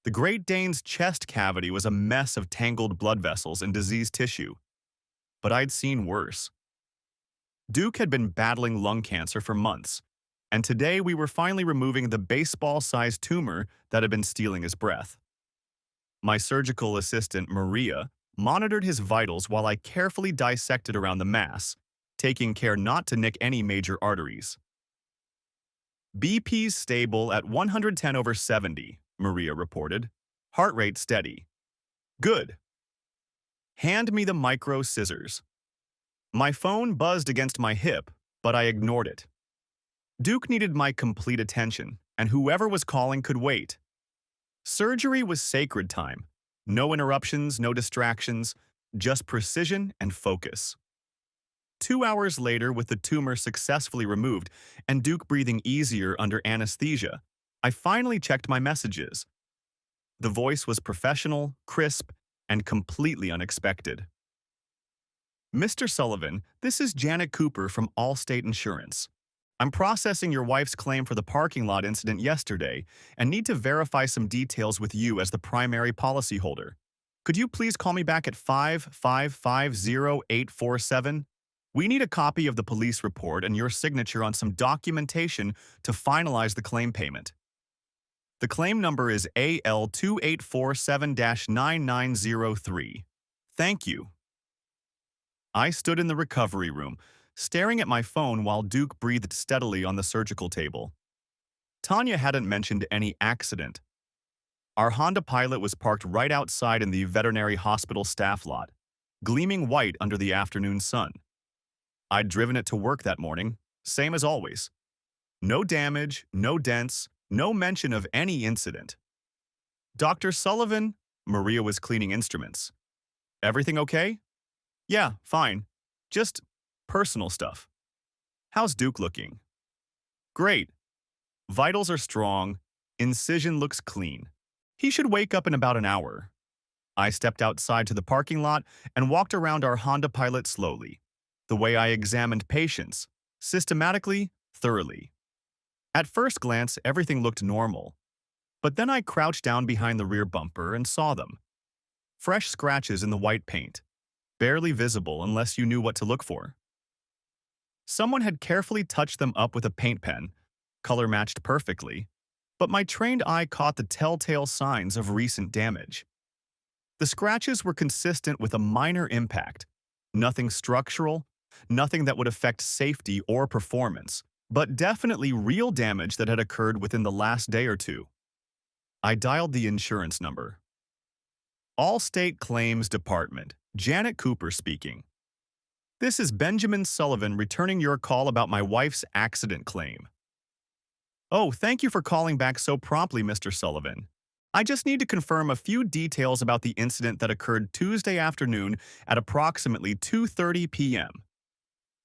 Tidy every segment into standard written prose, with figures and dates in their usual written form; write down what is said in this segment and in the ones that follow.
The Great Dane's chest cavity was a mess of tangled blood vessels and diseased tissue, but I'd seen worse. Duke had been battling lung cancer for months, and today we were finally removing the baseball-sized tumor that had been stealing his breath. My surgical assistant, Maria, monitored his vitals while I carefully dissected around the mass, taking care not to nick any major arteries. BP's stable at 110/70, Maria reported. Heart rate steady. Good. Hand me the micro scissors. My phone buzzed against my hip, but I ignored it. Duke needed my complete attention, and whoever was calling could wait. Surgery was sacred time. No interruptions, no distractions, just precision and focus. 2 hours later, with the tumor successfully removed and Duke breathing easier under anesthesia, I finally checked my messages. The voice was professional, crisp, and completely unexpected. Mr. Sullivan, this is Janet Cooper from Allstate Insurance. I'm processing your wife's claim for the parking lot incident yesterday and need to verify some details with you as the primary policyholder. Could you please call me back at 5550847? We need a copy of the police report and your signature on some documentation to finalize the claim payment. The claim number is AL2847-9903. Thank you. I stood in the recovery room, staring at my phone while Duke breathed steadily on the surgical table. Tanya hadn't mentioned any accident. Our Honda Pilot was parked right outside in the veterinary hospital staff lot, gleaming white under the afternoon sun. I'd driven it to work that morning, same as always. No damage, no dents, no mention of any incident. Dr. Sullivan, Maria was cleaning instruments. Everything okay? Yeah, fine. Just personal stuff. How's Duke looking? Great. Vitals are strong. Incision looks clean. He should wake up in about an hour. I stepped outside to the parking lot and walked around our Honda Pilot slowly, the way I examined patients, systematically, thoroughly. At first glance, everything looked normal, but then I crouched down behind the rear bumper and saw them. Fresh scratches in the white paint, barely visible unless you knew what to look for. Someone had carefully touched them up with a paint pen, color matched perfectly, but my trained eye caught the telltale signs of recent damage. The scratches were consistent with a minor impact, nothing structural, nothing that would affect safety or performance, but definitely real damage that had occurred within the last day or two. I dialed the insurance number. Allstate Claims Department, Janet Cooper speaking. This is Benjamin Sullivan returning your call about my wife's accident claim. Oh, thank you for calling back so promptly, Mr. Sullivan. I just need to confirm a few details about the incident that occurred Tuesday afternoon at approximately 2:30 p.m.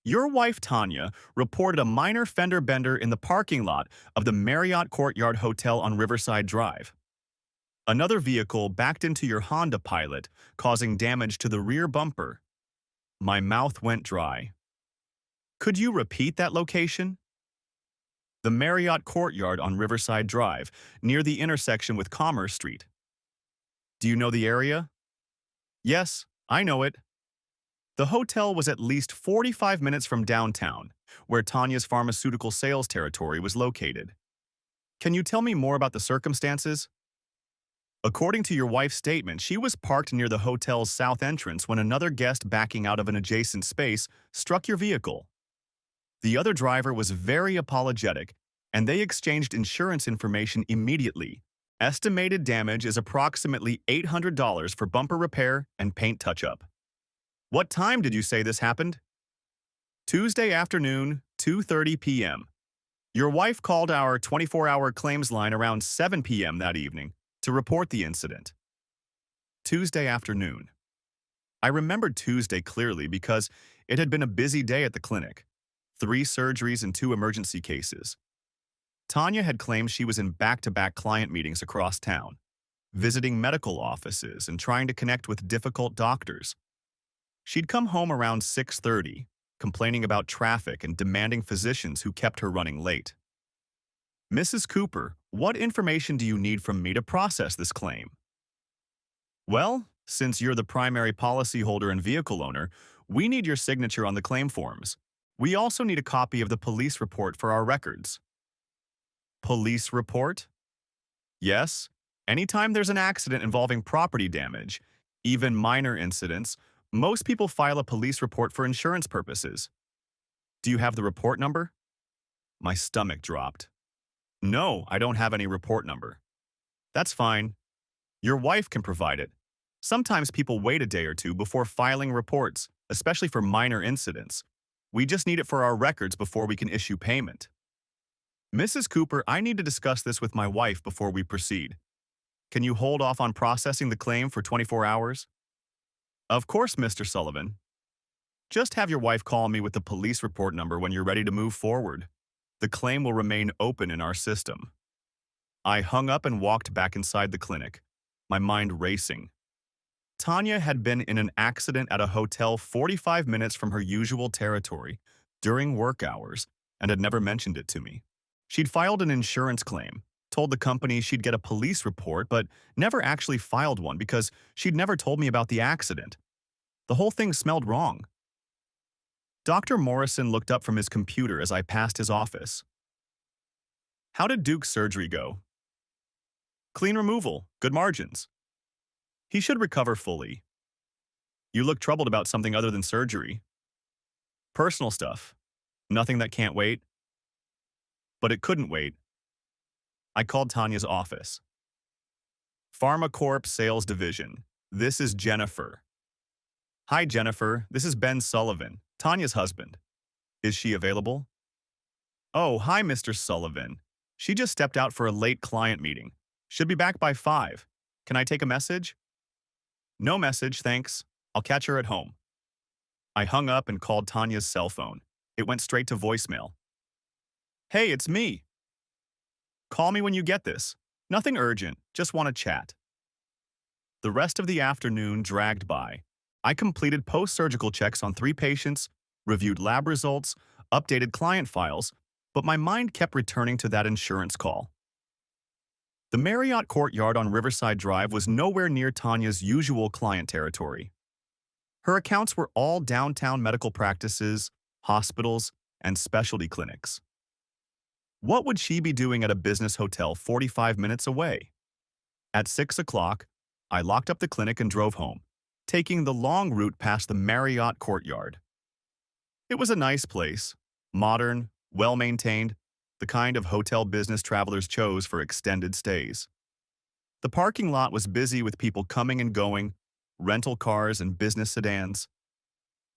Your wife, Tanya, reported a minor fender bender in the parking lot of the Marriott Courtyard Hotel on Riverside Drive. Another vehicle backed into your Honda Pilot, causing damage to the rear bumper. My mouth went dry. Could you repeat that location? The Marriott Courtyard on Riverside Drive, near the intersection with Commerce Street. Do you know the area? Yes, I know it. The hotel was at least 45 minutes from downtown, where Tanya's pharmaceutical sales territory was located. Can you tell me more about the circumstances? According to your wife's statement, she was parked near the hotel's south entrance when another guest backing out of an adjacent space struck your vehicle. The other driver was very apologetic, and they exchanged insurance information immediately. Estimated damage is approximately $800 for bumper repair and paint touch-up. What time did you say this happened? Tuesday afternoon, 2:30 p.m. Your wife called our 24-hour claims line around 7 p.m. that evening to report the incident. Tuesday afternoon. I remembered Tuesday clearly because it had been a busy day at the clinic. 3 surgeries and 2 emergency cases. Tanya had claimed she was in back-to-back client meetings across town, visiting medical offices and trying to connect with difficult doctors. She'd come home around 6:30, complaining about traffic and demanding physicians who kept her running late. Mrs. Cooper, what information do you need from me to process this claim? Well, since you're the primary policyholder and vehicle owner, we need your signature on the claim forms. We also need a copy of the police report for our records. Police report? Yes. Anytime there's an accident involving property damage, even minor incidents, most people file a police report for insurance purposes. Do you have the report number? My stomach dropped. No, I don't have any report number. That's fine. Your wife can provide it. Sometimes people wait a day or two before filing reports, especially for minor incidents. We just need it for our records before we can issue payment. Mrs. Cooper, I need to discuss this with my wife before we proceed. Can you hold off on processing the claim for 24 hours? Of course, Mr. Sullivan. Just have your wife call me with the police report number when you're ready to move forward. The claim will remain open in our system. I hung up and walked back inside the clinic, my mind racing. Tanya had been in an accident at a hotel 45 minutes from her usual territory during work hours and had never mentioned it to me. She'd filed an insurance claim, told the company she'd get a police report, but never actually filed one because she'd never told me about the accident. The whole thing smelled wrong. Dr. Morrison looked up from his computer as I passed his office. How did Duke's surgery go? Clean removal, good margins. He should recover fully. You look troubled about something other than surgery. Personal stuff. Nothing that can't wait. But it couldn't wait. I called Tanya's office. PharmaCorp Sales Division. This is Jennifer. Hi, Jennifer. This is Ben Sullivan, Tanya's husband. Is she available? Oh, hi, Mr. Sullivan. She just stepped out for a late client meeting. Should be back by 5. Can I take a message? No message, thanks. I'll catch her at home. I hung up and called Tanya's cell phone. It went straight to voicemail. Hey, it's me. Call me when you get this. Nothing urgent, just want to chat. The rest of the afternoon dragged by. I completed post-surgical checks on 3 patients, reviewed lab results, updated client files, but my mind kept returning to that insurance call. The Marriott Courtyard on Riverside Drive was nowhere near Tanya's usual client territory. Her accounts were all downtown medical practices, hospitals, and specialty clinics. What would she be doing at a business hotel 45 minutes away? At 6 o'clock, I locked up the clinic and drove home, taking the long route past the Marriott Courtyard. It was a nice place, modern, well-maintained, the kind of hotel business travelers chose for extended stays. The parking lot was busy with people coming and going, rental cars and business sedans.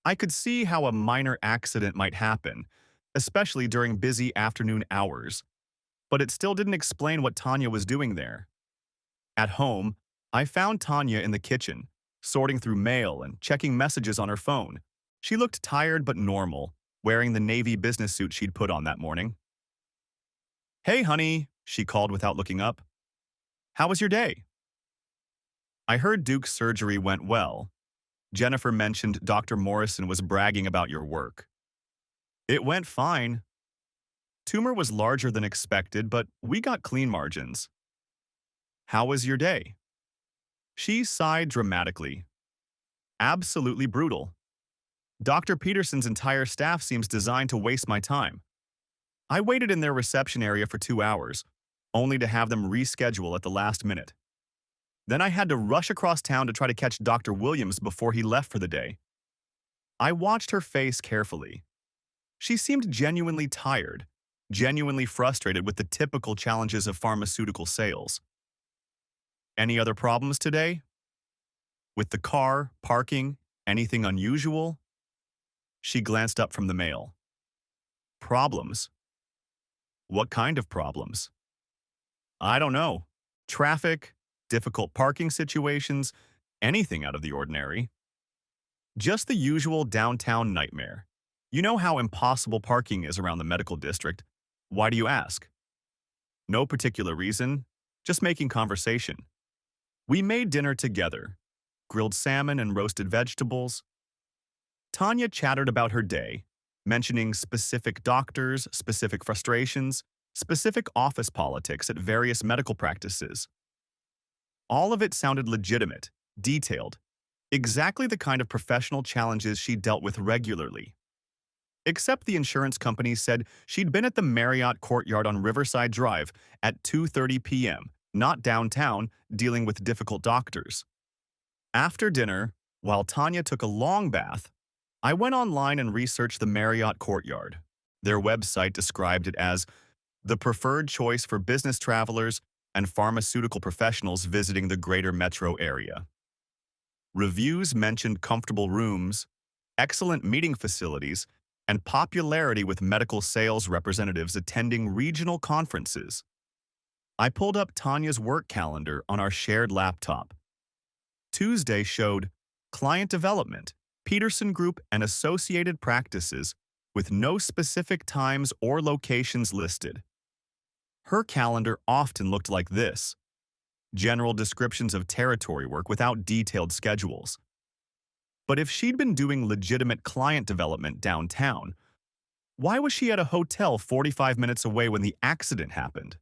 I could see how a minor accident might happen, especially during busy afternoon hours, but it still didn't explain what Tanya was doing there. At home, I found Tanya in the kitchen, sorting through mail and checking messages on her phone. She looked tired but normal, wearing the navy business suit she'd put on that morning. Hey, honey, she called without looking up. How was your day? I heard Duke's surgery went well. Jennifer mentioned Dr. Morrison was bragging about your work. It went fine. Tumor was larger than expected, but we got clean margins. How was your day? She sighed dramatically. Absolutely brutal. Dr. Peterson's entire staff seems designed to waste my time. I waited in their reception area for 2 hours, only to have them reschedule at the last minute. Then I had to rush across town to try to catch Dr. Williams before he left for the day. I watched her face carefully. She seemed genuinely tired, genuinely frustrated with the typical challenges of pharmaceutical sales. Any other problems today? With the car, parking, anything unusual? She glanced up from the mail. Problems? What kind of problems? I don't know. Traffic, difficult parking situations, anything out of the ordinary. Just the usual downtown nightmare. You know how impossible parking is around the medical district. Why do you ask? No particular reason, just making conversation. We made dinner together, grilled salmon and roasted vegetables. Tanya chattered about her day, mentioning specific doctors, specific frustrations, specific office politics at various medical practices. All of it sounded legitimate, detailed, exactly the kind of professional challenges she dealt with regularly. Except the insurance company said she'd been at the Marriott Courtyard on Riverside Drive at 2:30 p.m., not downtown, dealing with difficult doctors. After dinner, while Tanya took a long bath, I went online and researched the Marriott Courtyard. Their website described it as the preferred choice for business travelers and pharmaceutical professionals visiting the greater metro area. Reviews mentioned comfortable rooms, excellent meeting facilities, and popularity with medical sales representatives attending regional conferences. I pulled up Tanya's work calendar on our shared laptop. Tuesday showed client development, Peterson Group, and associated practices with no specific times or locations listed. Her calendar often looked like this: general descriptions of territory work without detailed schedules. But if she'd been doing legitimate client development downtown, why was she at a hotel 45 minutes away when the accident happened?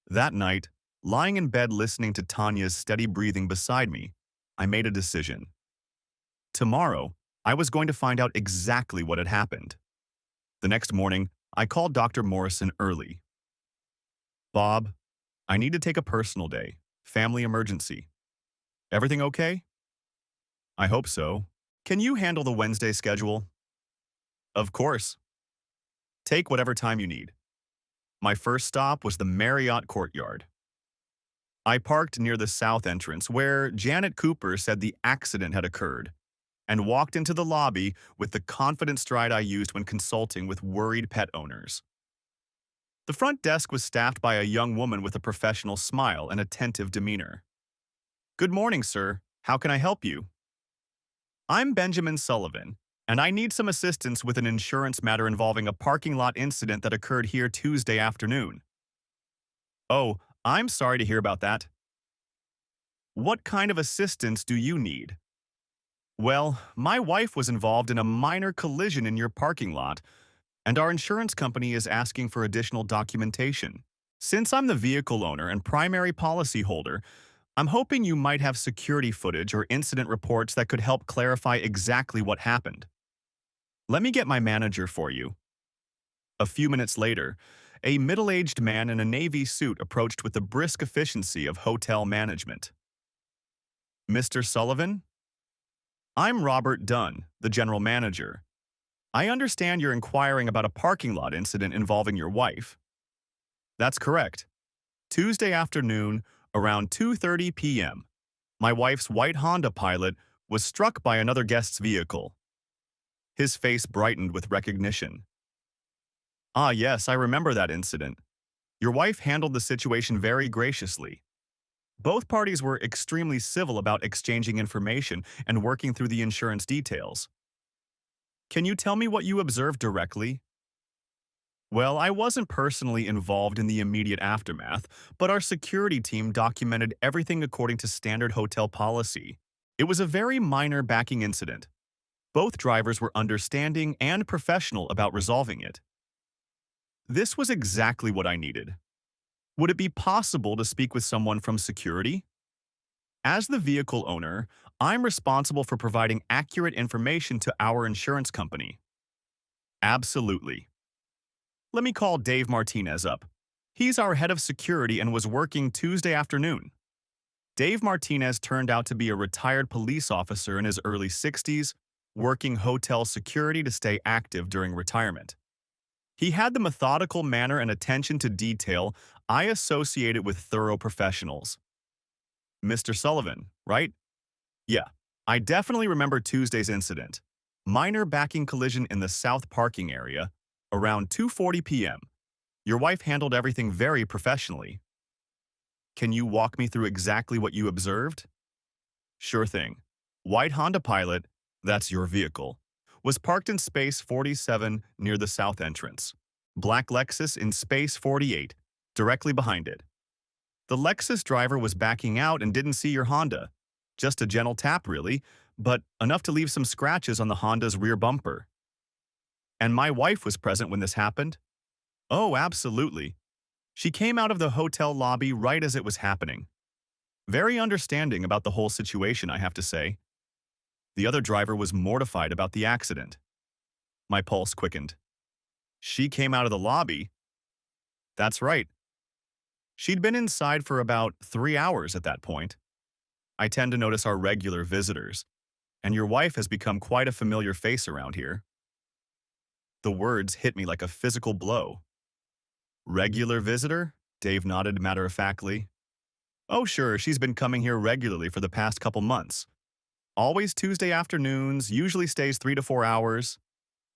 That night, lying in bed listening to Tanya's steady breathing beside me, I made a decision. Tomorrow, I was going to find out exactly what had happened. The next morning, I called Dr. Morrison early. "Bob, I need to take a personal day. Family emergency. Everything okay?" "I hope so. Can you handle the Wednesday schedule?" "Of course. Take whatever time you need." My first stop was the Marriott Courtyard. I parked near the south entrance where Janet Cooper said the accident had occurred, and walked into the lobby with the confident stride I used when consulting with worried pet owners. The front desk was staffed by a young woman with a professional smile and attentive demeanor. "Good morning, sir. How can I help you?" "I'm Benjamin Sullivan, and I need some assistance with an insurance matter involving a parking lot incident that occurred here Tuesday afternoon." "Oh, I'm sorry to hear about that. What kind of assistance do you need?" "Well, my wife was involved in a minor collision in your parking lot, and our insurance company is asking for additional documentation. Since I'm the vehicle owner and primary policyholder, I'm hoping you might have security footage or incident reports that could help clarify exactly what happened. Let me get my manager for you." A few minutes later, a middle-aged man in a navy suit approached with the brisk efficiency of hotel management. "Mr. Sullivan? I'm Robert Dunn, the general manager. I understand you're inquiring about a parking lot incident involving your wife." "That's correct. Tuesday afternoon, around 2:30 p.m., my wife's white Honda Pilot was struck by another guest's vehicle." His face brightened with recognition. "Ah, yes, I remember that incident. Your wife handled the situation very graciously. Both parties were extremely civil about exchanging information and working through the insurance details. Can you tell me what you observed directly?" "Well, I wasn't personally involved in the immediate aftermath, but our security team documented everything according to standard hotel policy. It was a very minor backing incident. Both drivers were understanding and professional about resolving it." This was exactly what I needed. Would it be possible to speak with someone from security? As the vehicle owner, I'm responsible for providing accurate information to our insurance company. Absolutely. Let me call Dave Martinez up. He's our head of security and was working Tuesday afternoon. Dave Martinez turned out to be a retired police officer in his early 60s, working hotel security to stay active during retirement. He had the methodical manner and attention to detail I associated with thorough professionals. "Mr. Sullivan, right? Yeah, I definitely remember Tuesday's incident. Minor backing collision in the south parking area, around 2:40 p.m. Your wife handled everything very professionally. Can you walk me through exactly what you observed?" "Sure thing. White Honda Pilot, that's your vehicle, was parked in space 47 near the south entrance. Black Lexus in space 48, directly behind it. The Lexus driver was backing out and didn't see your Honda. Just a gentle tap, really, but enough to leave some scratches on the Honda's rear bumper. And my wife was present when this happened. Oh, absolutely. She came out of the hotel lobby right as it was happening. Very understanding about the whole situation, I have to say. The other driver was mortified about the accident. My pulse quickened. She came out of the lobby? That's right. She'd been inside for about 3 hours at that point. I tend to notice our regular visitors, and your wife has become quite a familiar face around here. The words hit me like a physical blow. Regular visitor? Dave nodded matter-of-factly. Oh, sure, she's been coming here regularly for the past couple months. Always Tuesday afternoons, usually stays 3 to 4 hours.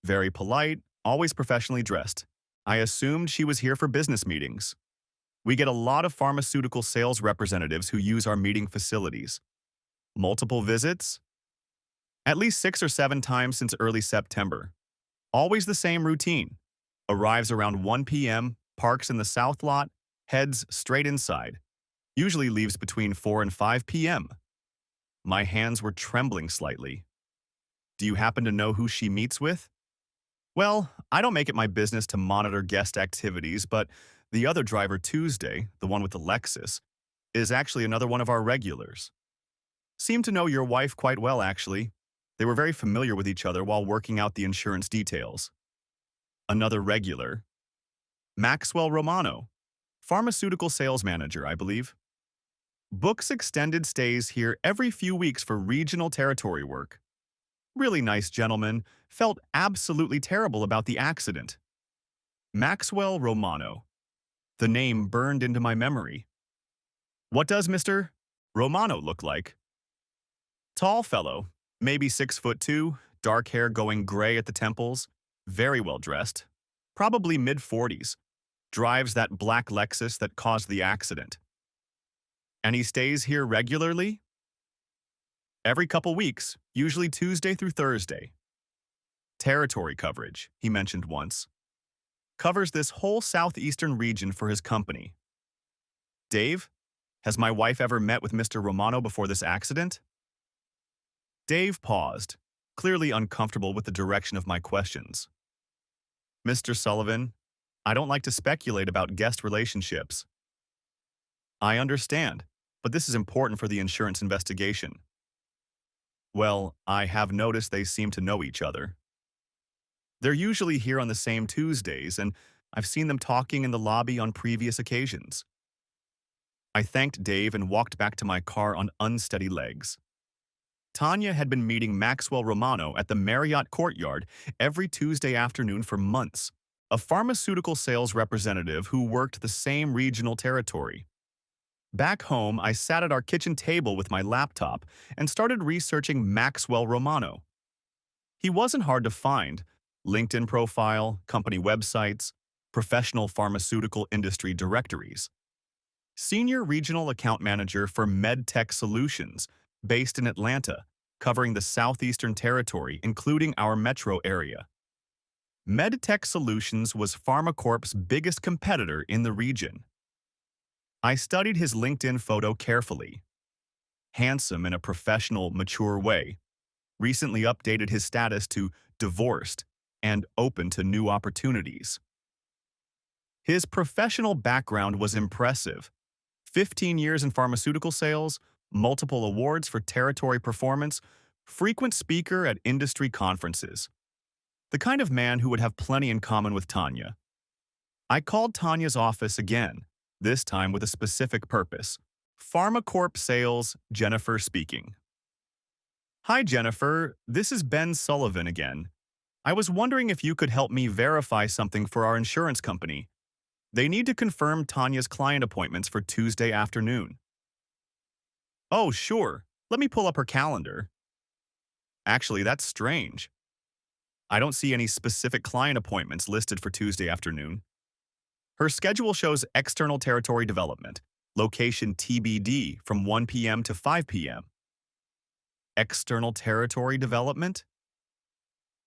Very polite, always professionally dressed. I assumed she was here for business meetings. We get a lot of pharmaceutical sales representatives who use our meeting facilities. Multiple visits? At least 6 or 7 times since early September. Always the same routine. Arrives around 1 p.m., parks in the south lot, heads straight inside. Usually leaves between 4 and 5 p.m. My hands were trembling slightly. Do you happen to know who she meets with? Well, I don't make it my business to monitor guest activities, but the other driver Tuesday, the one with the Lexus, is actually another one of our regulars. Seemed to know your wife quite well, actually. They were very familiar with each other while working out the insurance details. Another regular, Maxwell Romano, pharmaceutical sales manager, I believe. Books extended stays here every few weeks for regional territory work. Really nice gentleman, felt absolutely terrible about the accident. Maxwell Romano. The name burned into my memory. What does Mr. Romano look like? Tall fellow, maybe 6'2", dark hair going gray at the temples, very well dressed, probably mid-40s, drives that black Lexus that caused the accident. And he stays here regularly? Every couple weeks, usually Tuesday through Thursday. Territory coverage, he mentioned once. Covers this whole southeastern region for his company. Dave, has my wife ever met with Mr. Romano before this accident? Dave paused, clearly uncomfortable with the direction of my questions. Mr. Sullivan, I don't like to speculate about guest relationships. I understand, but this is important for the insurance investigation. Well, I have noticed they seem to know each other. They're usually here on the same Tuesdays, and I've seen them talking in the lobby on previous occasions. I thanked Dave and walked back to my car on unsteady legs. Tanya had been meeting Maxwell Romano at the Marriott Courtyard every Tuesday afternoon for months, a pharmaceutical sales representative who worked the same regional territory. Back home, I sat at our kitchen table with my laptop and started researching Maxwell Romano. He wasn't hard to find. LinkedIn profile, company websites, professional pharmaceutical industry directories. Senior Regional Account Manager for MedTech Solutions, based in Atlanta, covering the Southeastern Territory, including our metro area. MedTech Solutions was PharmaCorp's biggest competitor in the region. I studied his LinkedIn photo carefully. Handsome in a professional, mature way. Recently updated his status to divorced and open to new opportunities. His professional background was impressive. 15 years in pharmaceutical sales, multiple awards for territory performance, frequent speaker at industry conferences. The kind of man who would have plenty in common with Tanya. I called Tanya's office again, this time with a specific purpose. PharmaCorp Sales, Jennifer speaking. Hi, Jennifer. This is Ben Sullivan again. I was wondering if you could help me verify something for our insurance company. They need to confirm Tanya's client appointments for Tuesday afternoon. Oh, sure. Let me pull up her calendar. Actually, that's strange. I don't see any specific client appointments listed for Tuesday afternoon. Her schedule shows external territory development, location TBD from 1 p.m. to 5 p.m. External territory development?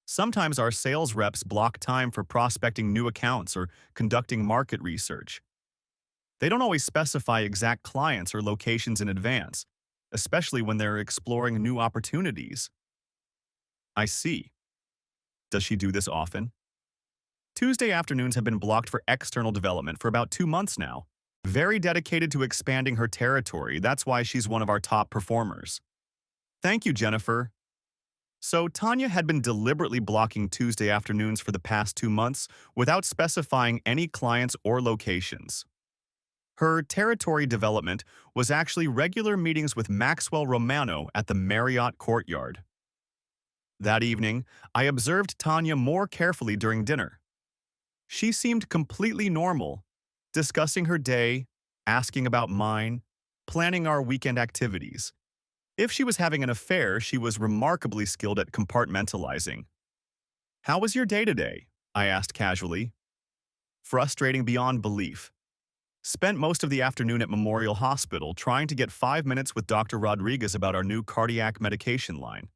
Sometimes our sales reps block time for prospecting new accounts or conducting market research. They don't always specify exact clients or locations in advance, especially when they're exploring new opportunities. I see. Does she do this often? Tuesday afternoons have been blocked for external development for about 2 months now. Very dedicated to expanding her territory, that's why she's one of our top performers. Thank you, Jennifer. So, Tanya had been deliberately blocking Tuesday afternoons for the past 2 months without specifying any clients or locations. Her territory development was actually regular meetings with Maxwell Romano at the Marriott Courtyard. That evening, I observed Tanya more carefully during dinner. She seemed completely normal, discussing her day, asking about mine, planning our weekend activities. If she was having an affair, she was remarkably skilled at compartmentalizing. "How was your day today?" I asked casually. "Frustrating beyond belief. Spent most of the afternoon at Memorial Hospital trying to get 5 minutes with Dr. Rodriguez about our new cardiac medication line.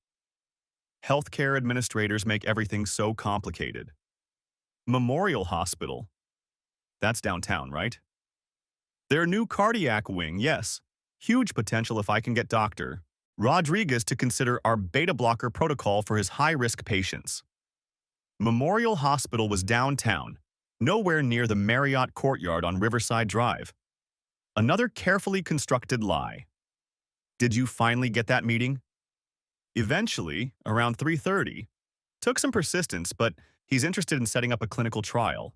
Healthcare administrators make everything so complicated." Memorial Hospital? That's downtown, right? Their new cardiac wing, yes. Huge potential if I can get Dr. Rodriguez to consider our beta blocker protocol for his high-risk patients. Memorial Hospital was downtown, nowhere near the Marriott Courtyard on Riverside Drive. Another carefully constructed lie. Did you finally get that meeting? Eventually, around 3:30. Took some persistence, but he's interested in setting up a clinical trial.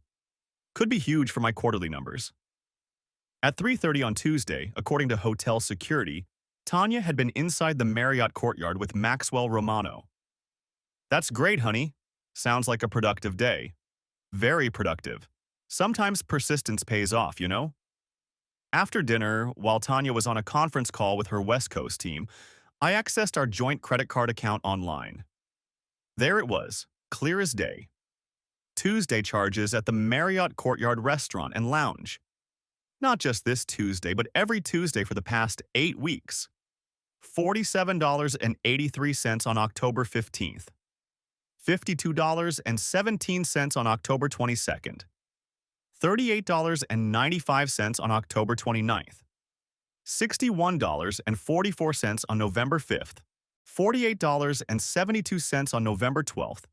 Could be huge for my quarterly numbers. At 3:30 on Tuesday, according to hotel security, Tanya had been inside the Marriott Courtyard with Maxwell Romano. "That's great, honey. Sounds like a productive day." Very productive. Sometimes persistence pays off, you know? After dinner, while Tanya was on a conference call with her West Coast team, I accessed our joint credit card account online. There it was, clear as day. Tuesday charges at the Marriott Courtyard Restaurant and Lounge. Not just this Tuesday, but every Tuesday for the past 8 weeks. $47.83 on October 15th. $52.17 on October 22nd. $38.95 on October 29th. $61.44 on November 5th. $48.72 on November 12th.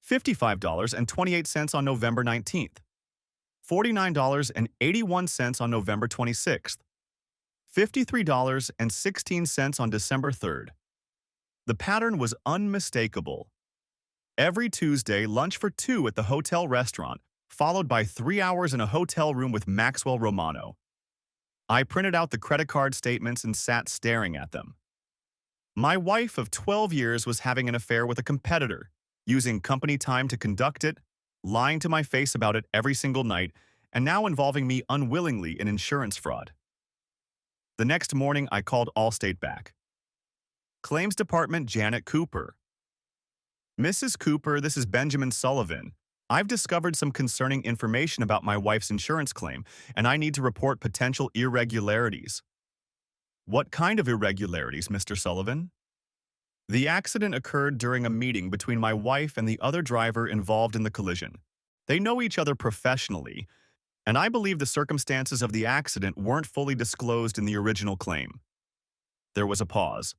$55.28 on November 19th. $49.81 on November 26th. $53.16 on December 3rd. The pattern was unmistakable. Every Tuesday, lunch for 2 at the hotel restaurant, followed by 3 hours in a hotel room with Maxwell Romano. I printed out the credit card statements and sat staring at them. My wife of 12 years was having an affair with a competitor, using company time to conduct it, lying to my face about it every single night, and now involving me unwillingly in insurance fraud. The next morning, I called Allstate back. Claims Department Janet Cooper. "Mrs. Cooper, this is Benjamin Sullivan. I've discovered some concerning information about my wife's insurance claim, and I need to report potential irregularities." "What kind of irregularities, Mr. Sullivan?" "The accident occurred during a meeting between my wife and the other driver involved in the collision. They know each other professionally, and I believe the circumstances of the accident weren't fully disclosed in the original claim." There was a pause.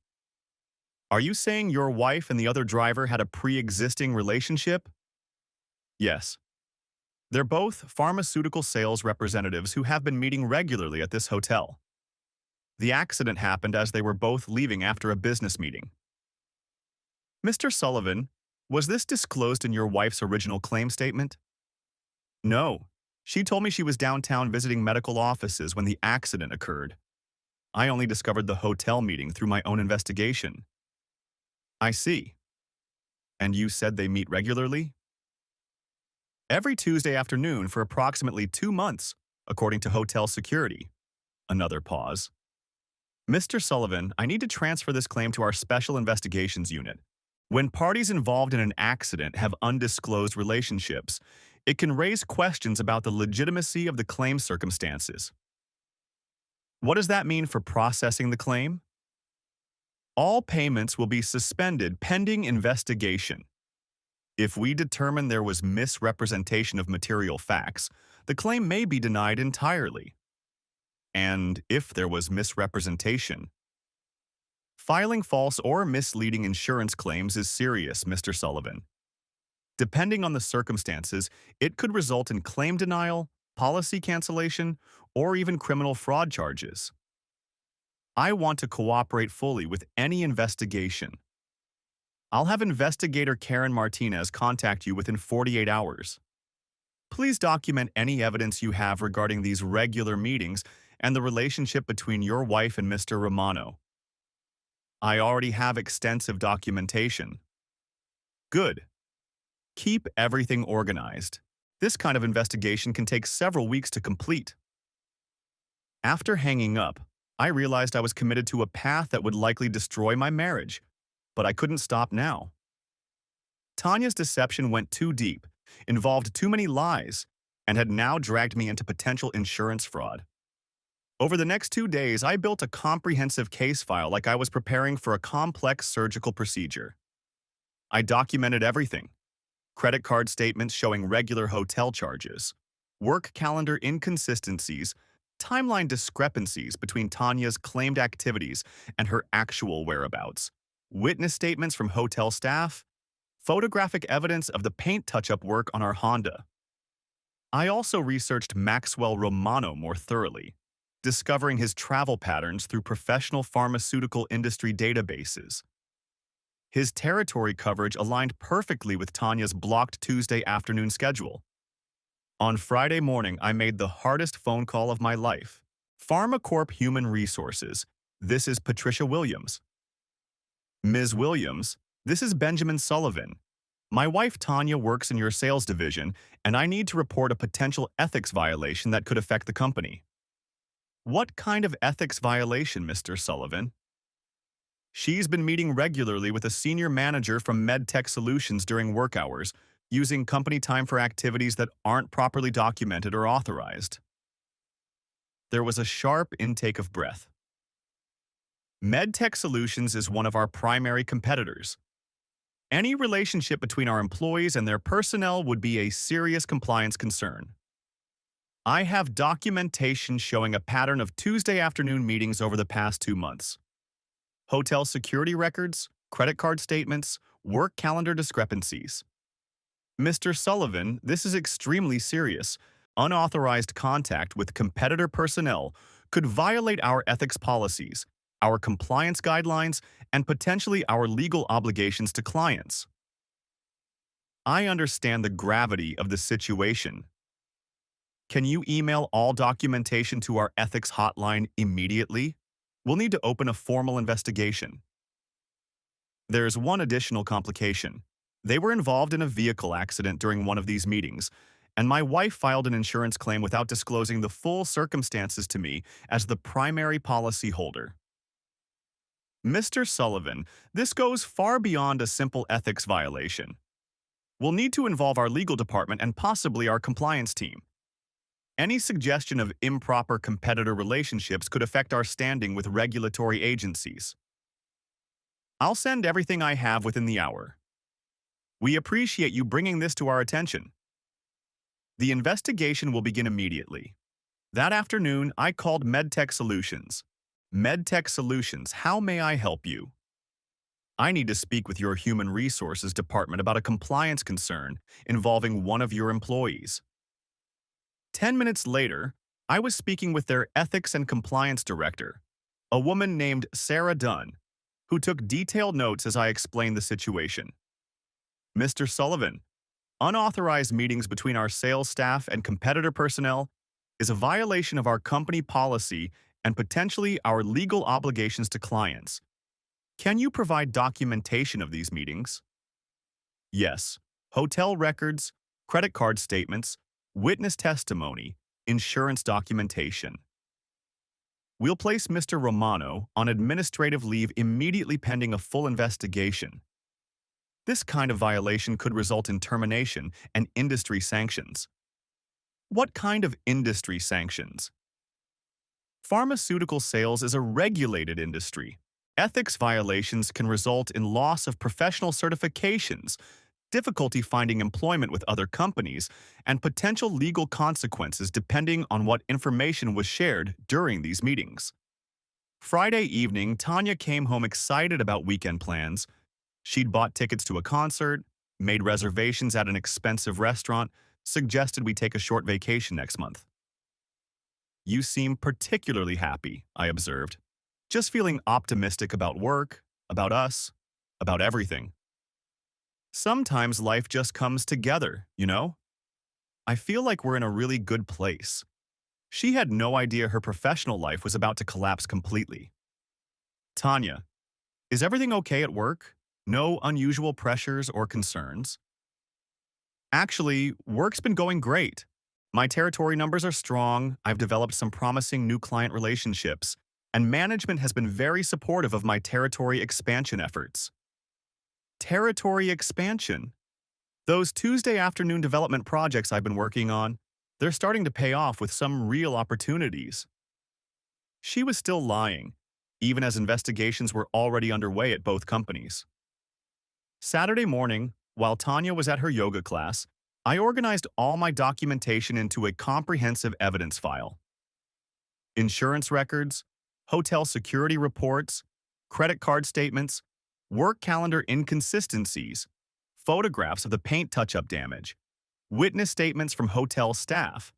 "Are you saying your wife and the other driver had a pre-existing relationship?" "Yes. They're both pharmaceutical sales representatives who have been meeting regularly at this hotel. The accident happened as they were both leaving after a business meeting." "Mr. Sullivan, was this disclosed in your wife's original claim statement?" "No. She told me she was downtown visiting medical offices when the accident occurred. I only discovered the hotel meeting through my own investigation." "I see. And you said they meet regularly?" "Every Tuesday afternoon for approximately 2 months, according to hotel security." Another pause. "Mr. Sullivan, I need to transfer this claim to our Special Investigations Unit. When parties involved in an accident have undisclosed relationships, it can raise questions about the legitimacy of the claim circumstances." "What does that mean for processing the claim?" "All payments will be suspended pending investigation. If we determine there was misrepresentation of material facts, the claim may be denied entirely. And if there was misrepresentation, filing false or misleading insurance claims is serious, Mr. Sullivan. Depending on the circumstances, it could result in claim denial, policy cancellation, or even criminal fraud charges. I want to cooperate fully with any investigation. I'll have investigator Karen Martinez contact you within 48 hours. Please document any evidence you have regarding these regular meetings and the relationship between your wife and Mr. Romano. I already have extensive documentation. Good. Keep everything organized. This kind of investigation can take several weeks to complete. After hanging up, I realized I was committed to a path that would likely destroy my marriage, but I couldn't stop now. Tanya's deception went too deep, involved too many lies, and had now dragged me into potential insurance fraud. Over the next 2 days, I built a comprehensive case file like I was preparing for a complex surgical procedure. I documented everything: credit card statements showing regular hotel charges, work calendar inconsistencies, timeline discrepancies between Tanya's claimed activities and her actual whereabouts, witness statements from hotel staff, photographic evidence of the paint touch-up work on our Honda. I also researched Maxwell Romano more thoroughly, discovering his travel patterns through professional pharmaceutical industry databases. His territory coverage aligned perfectly with Tanya's blocked Tuesday afternoon schedule. On Friday morning, I made the hardest phone call of my life. PharmaCorp Human Resources. This is Patricia Williams. Ms. Williams, this is Benjamin Sullivan. My wife Tanya works in your sales division, and I need to report a potential ethics violation that could affect the company. What kind of ethics violation, Mr. Sullivan? She's been meeting regularly with a senior manager from MedTech Solutions during work hours, using company time for activities that aren't properly documented or authorized. There was a sharp intake of breath. MedTech Solutions is one of our primary competitors. Any relationship between our employees and their personnel would be a serious compliance concern. I have documentation showing a pattern of Tuesday afternoon meetings over the past 2 months. Hotel security records, credit card statements, work calendar discrepancies. Mr. Sullivan, this is extremely serious. Unauthorized contact with competitor personnel could violate our ethics policies, our compliance guidelines, and potentially our legal obligations to clients. I understand the gravity of the situation. Can you email all documentation to our ethics hotline immediately? We'll need to open a formal investigation. There's one additional complication. They were involved in a vehicle accident during one of these meetings, and my wife filed an insurance claim without disclosing the full circumstances to me as the primary policy holder. Mr. Sullivan, this goes far beyond a simple ethics violation. We'll need to involve our legal department and possibly our compliance team. Any suggestion of improper competitor relationships could affect our standing with regulatory agencies. I'll send everything I have within the hour. We appreciate you bringing this to our attention. The investigation will begin immediately. That afternoon, I called MedTech Solutions. MedTech Solutions, how may I help you? I need to speak with your Human Resources Department about a compliance concern involving one of your employees. 10 minutes later, I was speaking with their Ethics and Compliance Director, a woman named Sarah Dunn, who took detailed notes as I explained the situation. Mr. Sullivan, unauthorized meetings between our sales staff and competitor personnel is a violation of our company policy and potentially our legal obligations to clients. Can you provide documentation of these meetings? Yes. Hotel records, credit card statements, witness testimony, insurance documentation. We'll place Mr. Romano on administrative leave immediately pending a full investigation. This kind of violation could result in termination and industry sanctions. What kind of industry sanctions? Pharmaceutical sales is a regulated industry. Ethics violations can result in loss of professional certifications, difficulty finding employment with other companies, and potential legal consequences depending on what information was shared during these meetings. Friday evening, Tanya came home excited about weekend plans. She'd bought tickets to a concert, made reservations at an expensive restaurant, suggested we take a short vacation next month. You seem particularly happy, I observed. Just feeling optimistic about work, about us, about everything. Sometimes life just comes together, you know? I feel like we're in a really good place. She had no idea her professional life was about to collapse completely. Tanya, is everything okay at work? No unusual pressures or concerns? Actually, work's been going great. My territory numbers are strong, I've developed some promising new client relationships, and management has been very supportive of my territory expansion efforts. Territory expansion? Those Tuesday afternoon development projects I've been working on, they're starting to pay off with some real opportunities. She was still lying, even as investigations were already underway at both companies. Saturday morning, while Tanya was at her yoga class, I organized all my documentation into a comprehensive evidence file. Insurance records, hotel security reports, credit card statements, work calendar inconsistencies, photographs of the paint touch-up damage, witness statements from hotel staff,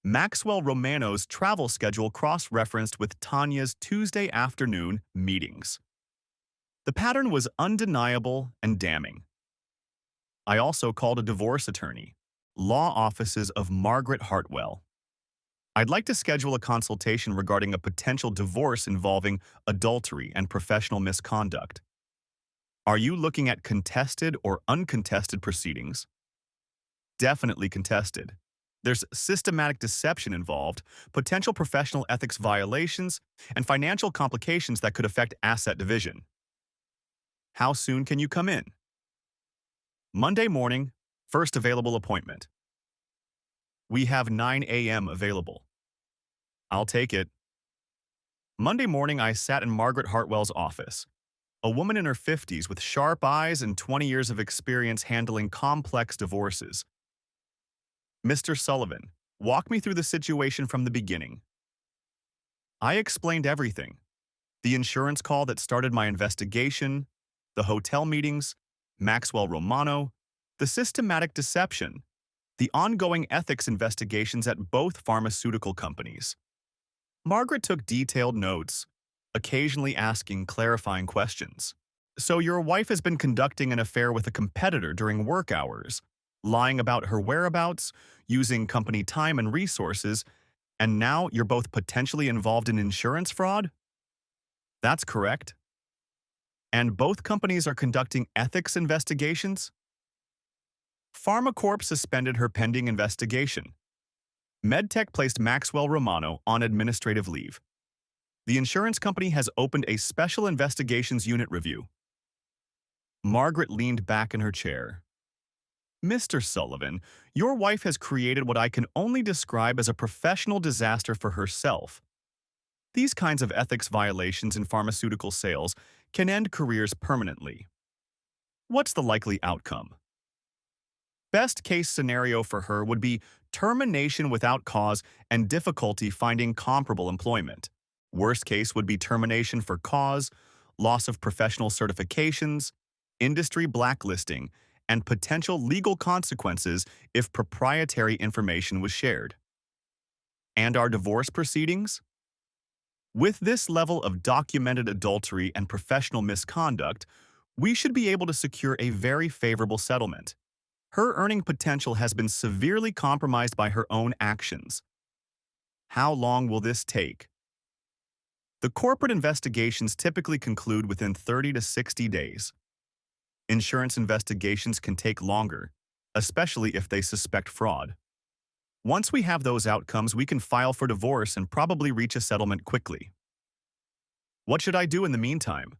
Maxwell Romano's travel schedule cross-referenced with Tanya's Tuesday afternoon meetings. The pattern was undeniable and damning. I also called a divorce attorney, law offices of Margaret Hartwell. I'd like to schedule a consultation regarding a potential divorce involving adultery and professional misconduct. Are you looking at contested or uncontested proceedings? Definitely contested. There's systematic deception involved, potential professional ethics violations, and financial complications that could affect asset division. How soon can you come in? Monday morning, first available appointment. We have 9 a.m. available. I'll take it. Monday morning, I sat in Margaret Hartwell's office, a woman in her 50s with sharp eyes and 20 years of experience handling complex divorces. Mr. Sullivan, walk me through the situation from the beginning. I explained everything. The insurance call that started my investigation, the hotel meetings, Maxwell Romano, the systematic deception, the ongoing ethics investigations at both pharmaceutical companies. Margaret took detailed notes, occasionally asking clarifying questions. So your wife has been conducting an affair with a competitor during work hours, lying about her whereabouts, using company time and resources, and now you're both potentially involved in insurance fraud? That's correct. And both companies are conducting ethics investigations? PharmaCorp suspended her pending investigation. MedTech placed Maxwell Romano on administrative leave. The insurance company has opened a special investigations unit review. Margaret leaned back in her chair. Mr. Sullivan, your wife has created what I can only describe as a professional disaster for herself. These kinds of ethics violations in pharmaceutical sales can end careers permanently. What's the likely outcome? Best case scenario for her would be termination without cause and difficulty finding comparable employment. Worst case would be termination for cause, loss of professional certifications, industry blacklisting, and potential legal consequences if proprietary information was shared. And our divorce proceedings? With this level of documented adultery and professional misconduct, we should be able to secure a very favorable settlement. Her earning potential has been severely compromised by her own actions. How long will this take? The corporate investigations typically conclude within 30 to 60 days. Insurance investigations can take longer, especially if they suspect fraud. Once we have those outcomes, we can file for divorce and probably reach a settlement quickly. What should I do in the meantime?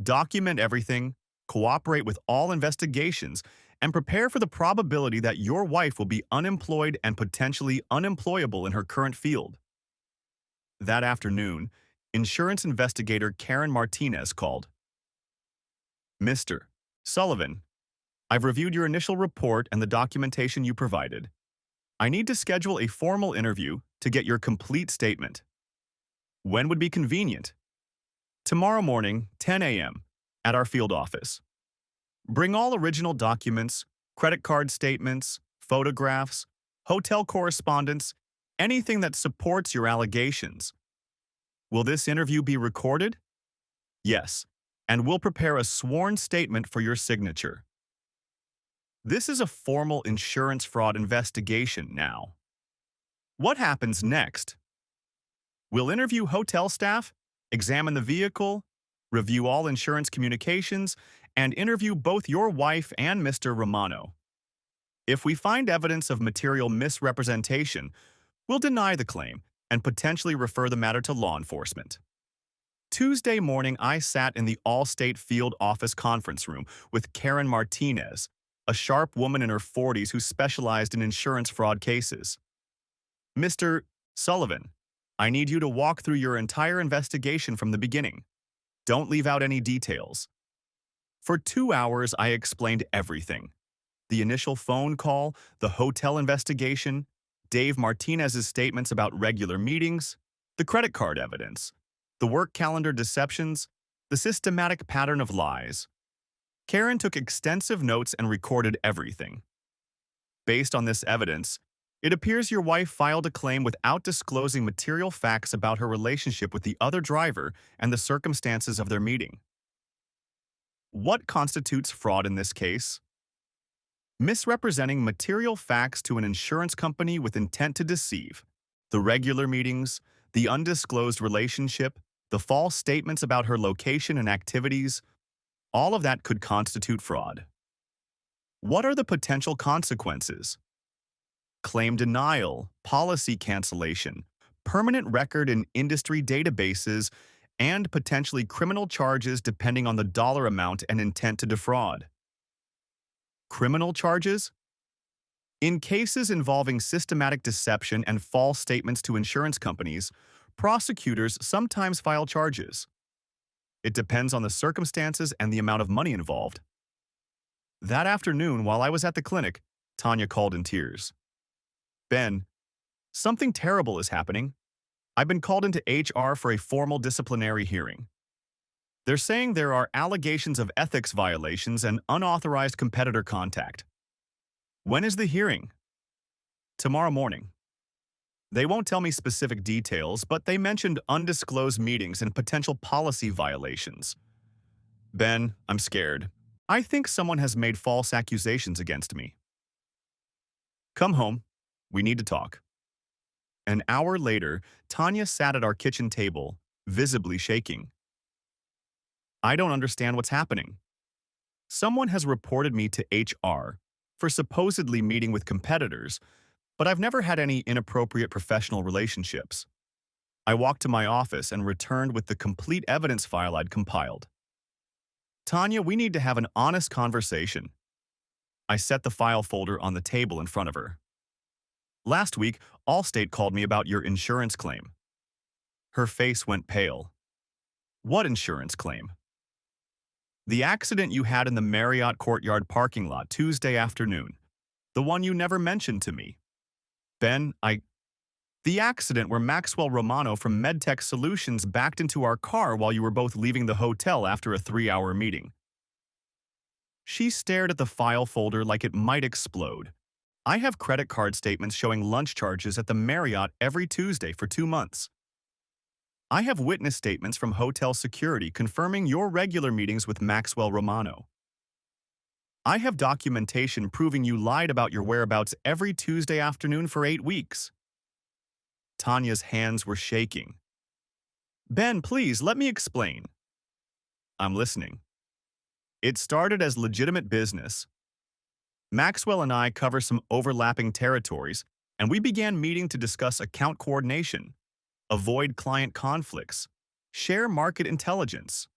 Document everything, cooperate with all investigations, and prepare for the probability that your wife will be unemployed and potentially unemployable in her current field. That afternoon, insurance investigator Karen Martinez called. Mr. Sullivan, I've reviewed your initial report and the documentation you provided. I need to schedule a formal interview to get your complete statement. When would be convenient? Tomorrow morning, 10 a.m., at our field office. Bring all original documents, credit card statements, photographs, hotel correspondence, anything that supports your allegations. Will this interview be recorded? Yes, and we'll prepare a sworn statement for your signature. This is a formal insurance fraud investigation now. What happens next? We'll interview hotel staff, examine the vehicle, review all insurance communications, and interview both your wife and Mr. Romano. If we find evidence of material misrepresentation, we'll deny the claim and potentially refer the matter to law enforcement. Tuesday morning, I sat in the Allstate field office conference room with Karen Martinez, a sharp woman in her 40s who specialized in insurance fraud cases. Mr. Sullivan, I need you to walk through your entire investigation from the beginning. Don't leave out any details. For 2 hours, I explained everything. The initial phone call, the hotel investigation, Dave Martinez's statements about regular meetings, the credit card evidence, the work calendar deceptions, the systematic pattern of lies. Karen took extensive notes and recorded everything. Based on this evidence, it appears your wife filed a claim without disclosing material facts about her relationship with the other driver and the circumstances of their meeting. What constitutes fraud in this case? Misrepresenting material facts to an insurance company with intent to deceive, the regular meetings, the undisclosed relationship, the false statements about her location and activities, all of that could constitute fraud. What are the potential consequences? Claim denial, policy cancellation, permanent record in industry databases, and potentially criminal charges depending on the dollar amount and intent to defraud. Criminal charges? In cases involving systematic deception and false statements to insurance companies, prosecutors sometimes file charges. It depends on the circumstances and the amount of money involved. That afternoon, while I was at the clinic, Tanya called in tears. Ben, something terrible is happening. I've been called into HR for a formal disciplinary hearing. They're saying there are allegations of ethics violations and unauthorized competitor contact. When is the hearing? Tomorrow morning. They won't tell me specific details, but they mentioned undisclosed meetings and potential policy violations. Ben, I'm scared. I think someone has made false accusations against me. Come home. We need to talk. An hour later, Tanya sat at our kitchen table, visibly shaking. I don't understand what's happening. Someone has reported me to HR for supposedly meeting with competitors, but I've never had any inappropriate professional relationships. I walked to my office and returned with the complete evidence file I'd compiled. Tanya, we need to have an honest conversation. I set the file folder on the table in front of her. Last week, Allstate called me about your insurance claim. Her face went pale. What insurance claim? The accident you had in the Marriott Courtyard parking lot Tuesday afternoon. The one you never mentioned to me. Ben, The accident where Maxwell Romano from MedTech Solutions backed into our car while you were both leaving the hotel after a 3-hour meeting. She stared at the file folder like it might explode. I have credit card statements showing lunch charges at the Marriott every Tuesday for 2 months. I have witness statements from hotel security confirming your regular meetings with Maxwell Romano. I have documentation proving you lied about your whereabouts every Tuesday afternoon for 8 weeks. Tanya's hands were shaking. Ben, please, let me explain. I'm listening. It started as legitimate business. Maxwell and I cover some overlapping territories, and we began meeting to discuss account coordination, avoid client conflicts, share market intelligence.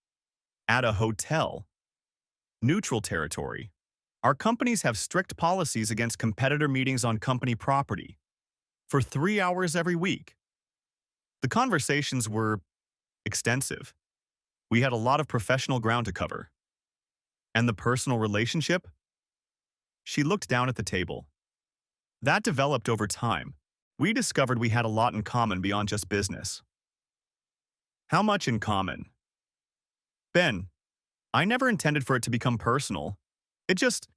At a hotel. Neutral territory. Our companies have strict policies against competitor meetings on company property. For 3 hours every week. The conversations were extensive. We had a lot of professional ground to cover. And the personal relationship? She looked down at the table. That developed over time. We discovered we had a lot in common beyond just business. How much in common? Ben, I never intended for it to become personal. It just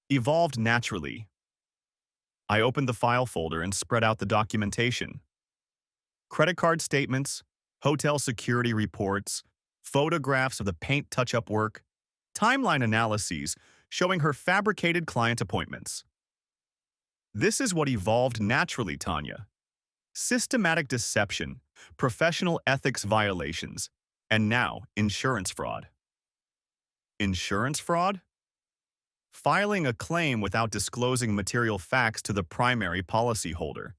evolved naturally. I opened the file folder and spread out the documentation. Credit card statements, hotel security reports, photographs of the paint touch-up work, timeline analyses showing her fabricated client appointments. This is what evolved naturally, Tanya. Systematic deception, professional ethics violations, and now insurance fraud. Insurance fraud? Filing a claim without disclosing material facts to the primary policyholder,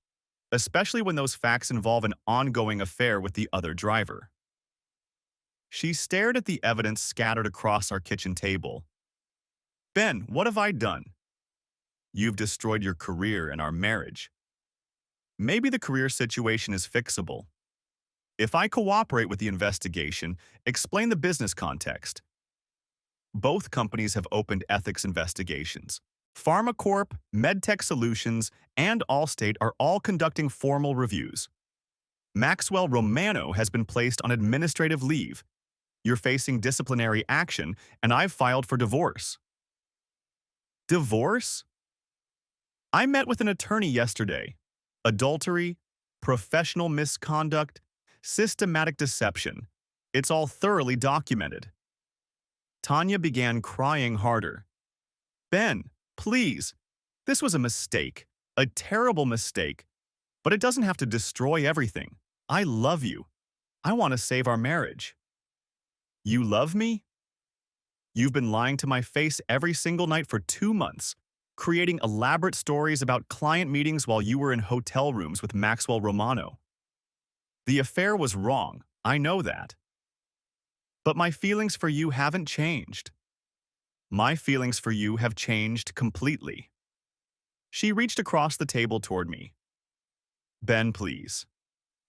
especially when those facts involve an ongoing affair with the other driver. She stared at the evidence scattered across our kitchen table. Ben, what have I done? You've destroyed your career and our marriage. Maybe the career situation is fixable. If I cooperate with the investigation, explain the business context. Both companies have opened ethics investigations. PharmaCorp, MedTech Solutions, and Allstate are all conducting formal reviews. Maxwell Romano has been placed on administrative leave. You're facing disciplinary action, and I've filed for divorce. Divorce? I met with an attorney yesterday. Adultery, professional misconduct, systematic deception. It's all thoroughly documented. Tanya began crying harder. Ben, please. This was a mistake, a terrible mistake. But it doesn't have to destroy everything. I love you. I want to save our marriage. You love me? You've been lying to my face every single night for 2 months, creating elaborate stories about client meetings while you were in hotel rooms with Maxwell Romano. The affair was wrong, I know that. But my feelings for you haven't changed. My feelings for you have changed completely. She reached across the table toward me. Ben, please.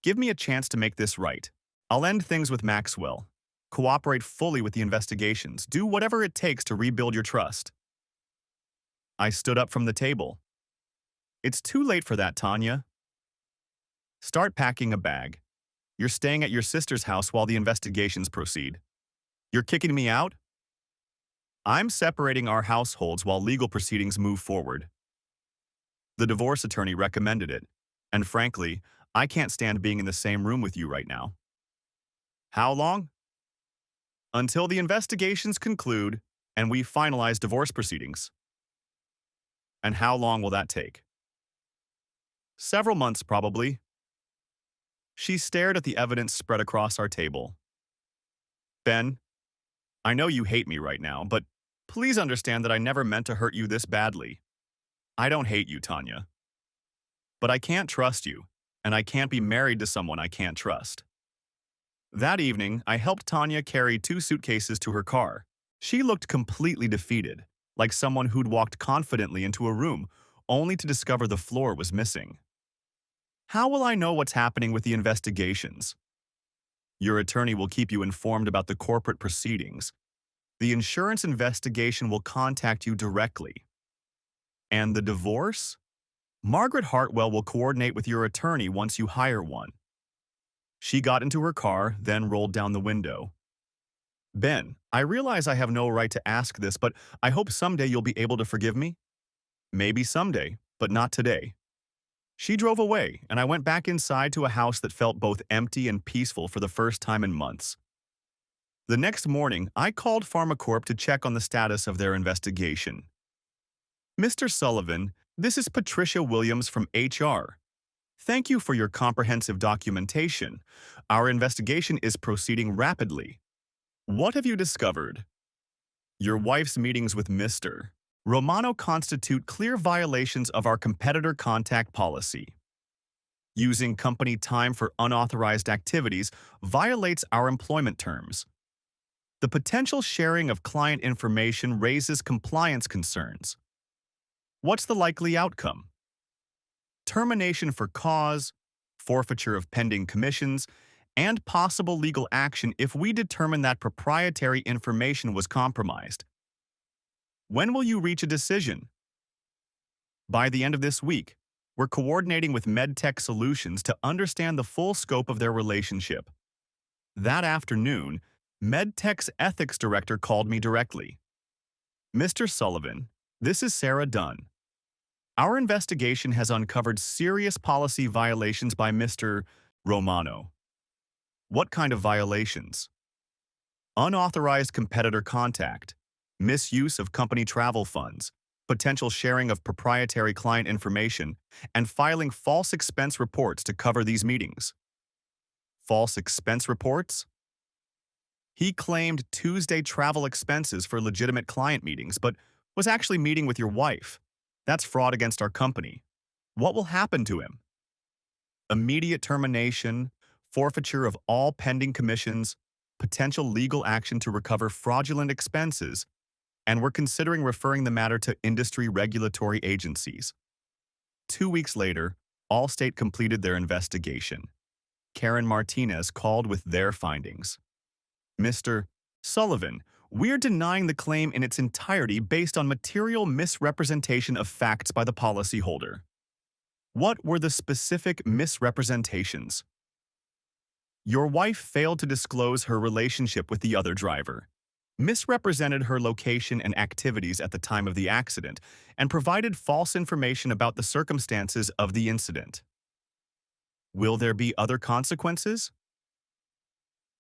Give me a chance to make this right. I'll end things with Maxwell. Cooperate fully with the investigations. Do whatever it takes to rebuild your trust. I stood up from the table. It's too late for that, Tanya. Start packing a bag. You're staying at your sister's house while the investigations proceed. You're kicking me out? I'm separating our households while legal proceedings move forward. The divorce attorney recommended it, and frankly, I can't stand being in the same room with you right now. How long? Until the investigations conclude and we finalize divorce proceedings. And how long will that take? Several months, probably. She stared at the evidence spread across our table. Ben, I know you hate me right now, but please understand that I never meant to hurt you this badly. I don't hate you, Tanya. But I can't trust you, and I can't be married to someone I can't trust. That evening, I helped Tanya carry 2 suitcases to her car. She looked completely defeated, like someone who'd walked confidently into a room, only to discover the floor was missing. How will I know what's happening with the investigations? Your attorney will keep you informed about the corporate proceedings. The insurance investigation will contact you directly. And the divorce? Margaret Hartwell will coordinate with your attorney once you hire one. She got into her car, then rolled down the window. Ben, I realize I have no right to ask this, but I hope someday you'll be able to forgive me. Maybe someday, but not today. She drove away, and I went back inside to a house that felt both empty and peaceful for the first time in months. The next morning, I called PharmaCorp to check on the status of their investigation. Mr. Sullivan, this is Patricia Williams from HR. Thank you for your comprehensive documentation. Our investigation is proceeding rapidly. What have you discovered? Your wife's meetings with Mr. Romano constitute clear violations of our competitor contact policy. Using company time for unauthorized activities violates our employment terms. The potential sharing of client information raises compliance concerns. What's the likely outcome? Termination for cause, forfeiture of pending commissions, and possible legal action if we determine that proprietary information was compromised. When will you reach a decision? By the end of this week, we're coordinating with MedTech Solutions to understand the full scope of their relationship. That afternoon, MedTech's ethics director called me directly. Mr. Sullivan, this is Sarah Dunn. Our investigation has uncovered serious policy violations by Mr. Romano. What kind of violations? Unauthorized competitor contact, misuse of company travel funds, potential sharing of proprietary client information, and filing false expense reports to cover these meetings. False expense reports? He claimed Tuesday travel expenses for legitimate client meetings, but was actually meeting with your wife. That's fraud against our company. What will happen to him? Immediate termination, forfeiture of all pending commissions, potential legal action to recover fraudulent expenses, and we're considering referring the matter to industry regulatory agencies. 2 weeks later, Allstate completed their investigation. Karen Martinez called with their findings. Mr. Sullivan, we're denying the claim in its entirety based on material misrepresentation of facts by the policyholder. What were the specific misrepresentations? Your wife failed to disclose her relationship with the other driver, misrepresented her location and activities at the time of the accident, and provided false information about the circumstances of the incident. Will there be other consequences?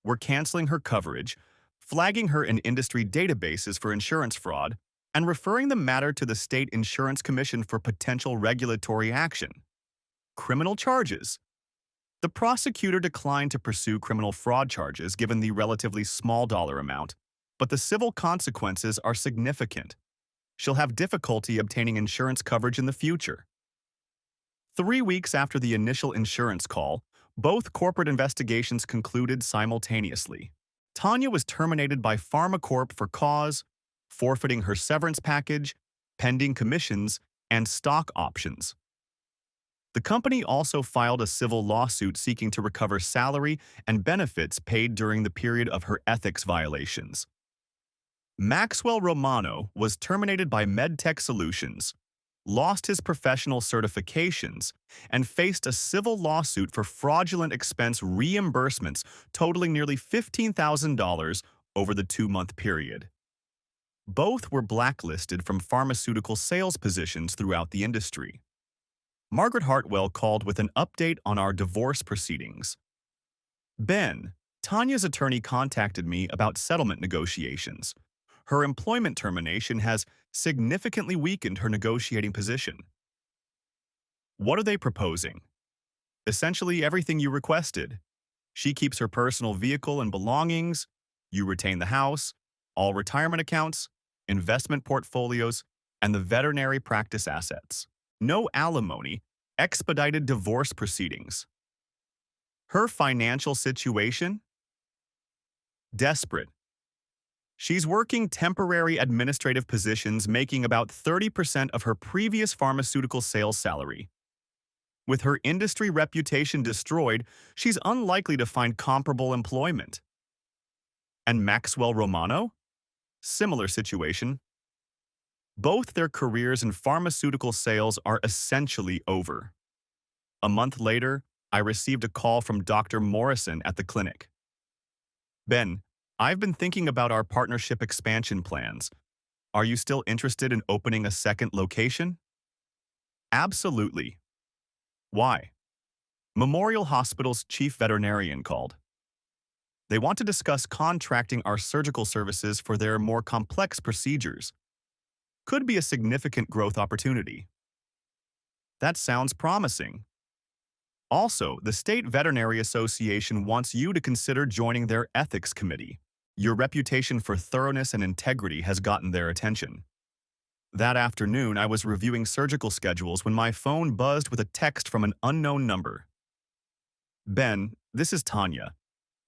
We're canceling her coverage, flagging her in industry databases for insurance fraud, and referring the matter to the State Insurance Commission for potential regulatory action. Criminal charges. The prosecutor declined to pursue criminal fraud charges given the relatively small dollar amount, but the civil consequences are significant. She'll have difficulty obtaining insurance coverage in the future. 3 weeks after the initial insurance call, both corporate investigations concluded simultaneously. Tanya was terminated by PharmaCorp for cause, forfeiting her severance package, pending commissions, and stock options. The company also filed a civil lawsuit seeking to recover salary and benefits paid during the period of her ethics violations. Maxwell Romano was terminated by MedTech Solutions, lost his professional certifications, and faced a civil lawsuit for fraudulent expense reimbursements totaling nearly $15,000 over the 2-month period. Both were blacklisted from pharmaceutical sales positions throughout the industry. Margaret Hartwell called with an update on our divorce proceedings. Ben, Tanya's attorney contacted me about settlement negotiations. Her employment termination has significantly weakened her negotiating position. What are they proposing? Essentially everything you requested. She keeps her personal vehicle and belongings, you retain the house, all retirement accounts, investment portfolios, and the veterinary practice assets. No alimony, expedited divorce proceedings. Her financial situation? Desperate. She's working temporary administrative positions making about 30% of her previous pharmaceutical sales salary. With her industry reputation destroyed, she's unlikely to find comparable employment. And Maxwell Romano? Similar situation. Both their careers in pharmaceutical sales are essentially over. A month later, I received a call from Dr. Morrison at the clinic. Ben, I've been thinking about our partnership expansion plans. Are you still interested in opening a second location? Absolutely. Why? Memorial Hospital's chief veterinarian called. They want to discuss contracting our surgical services for their more complex procedures. Could be a significant growth opportunity. That sounds promising. Also, the State Veterinary Association wants you to consider joining their ethics committee. Your reputation for thoroughness and integrity has gotten their attention. That afternoon, I was reviewing surgical schedules when my phone buzzed with a text from an unknown number. Ben, this is Tanya.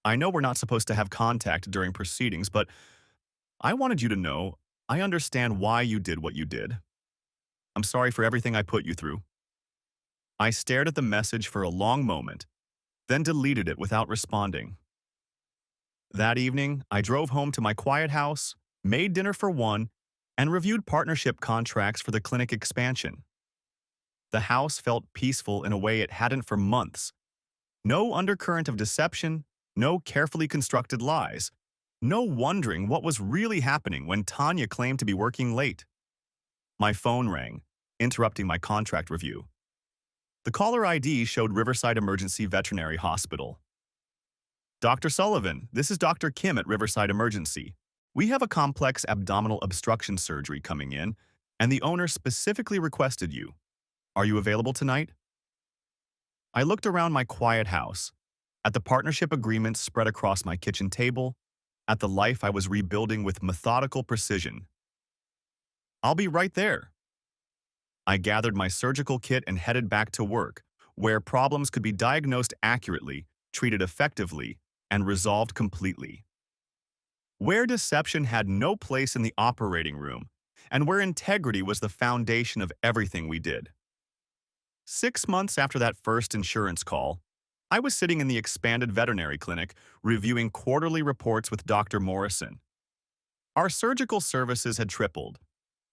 I know we're not supposed to have contact during proceedings, but I wanted you to know I understand why you did what you did. I'm sorry for everything I put you through. I stared at the message for a long moment, then deleted it without responding. That evening, I drove home to my quiet house, made dinner for one, and reviewed partnership contracts for the clinic expansion. The house felt peaceful in a way it hadn't for months. No undercurrent of deception, no carefully constructed lies, no wondering what was really happening when Tanya claimed to be working late. My phone rang, interrupting my contract review. The caller ID showed Riverside Emergency Veterinary Hospital. Dr. Sullivan, this is Dr. Kim at Riverside Emergency. We have a complex abdominal obstruction surgery coming in, and the owner specifically requested you. Are you available tonight? I looked around my quiet house, at the partnership agreements spread across my kitchen table, at the life I was rebuilding with methodical precision. I'll be right there. I gathered my surgical kit and headed back to work, where problems could be diagnosed accurately, treated effectively, and resolved completely. Where deception had no place in the operating room, and where integrity was the foundation of everything we did. 6 months after that first insurance call, I was sitting in the expanded veterinary clinic reviewing quarterly reports with Dr. Morrison. Our surgical services had tripled.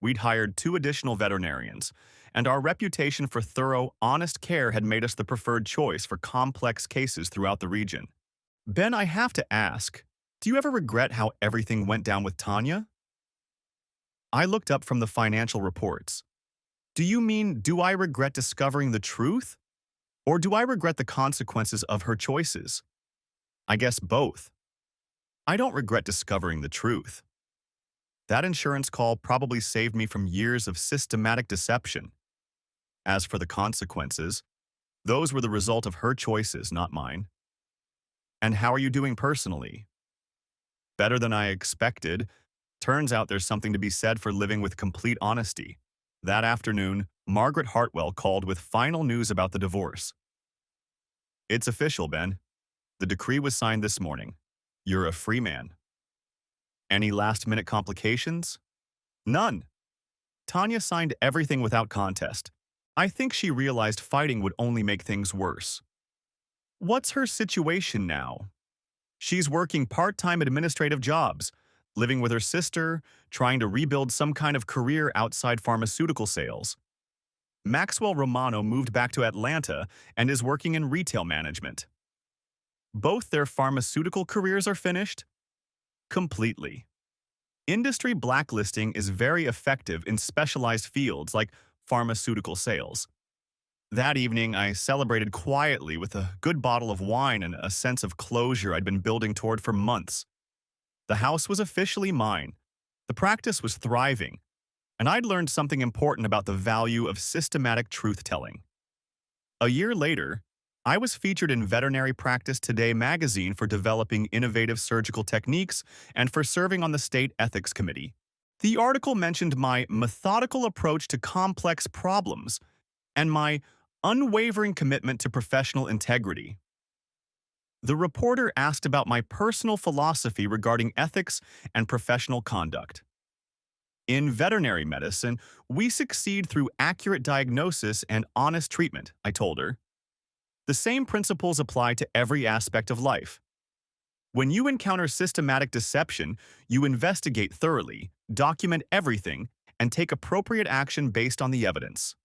We'd hired 2 additional veterinarians, and our reputation for thorough, honest care had made us the preferred choice for complex cases throughout the region. Ben, I have to ask, do you ever regret how everything went down with Tanya? I looked up from the financial reports. Do you mean, do I regret discovering the truth? Or do I regret the consequences of her choices? I guess both. I don't regret discovering the truth. That insurance call probably saved me from years of systematic deception. As for the consequences, those were the result of her choices, not mine. And how are you doing personally? Better than I expected. Turns out there's something to be said for living with complete honesty. That afternoon, Margaret Hartwell called with final news about the divorce. It's official, Ben. The decree was signed this morning. You're a free man. Any last-minute complications? None. Tanya signed everything without contest. I think she realized fighting would only make things worse. What's her situation now? She's working part-time administrative jobs, living with her sister, trying to rebuild some kind of career outside pharmaceutical sales. Maxwell Romano moved back to Atlanta and is working in retail management. Both their pharmaceutical careers are finished? Completely. Industry blacklisting is very effective in specialized fields like pharmaceutical sales. That evening, I celebrated quietly with a good bottle of wine and a sense of closure I'd been building toward for months. The house was officially mine. The practice was thriving, and I'd learned something important about the value of systematic truth-telling. A year later, I was featured in Veterinary Practice Today magazine for developing innovative surgical techniques and for serving on the State Ethics Committee. The article mentioned my methodical approach to complex problems and my unwavering commitment to professional integrity. The reporter asked about my personal philosophy regarding ethics and professional conduct. In veterinary medicine, we succeed through accurate diagnosis and honest treatment, I told her. The same principles apply to every aspect of life. When you encounter systematic deception, you investigate thoroughly, document everything, and take appropriate action based on the evidence.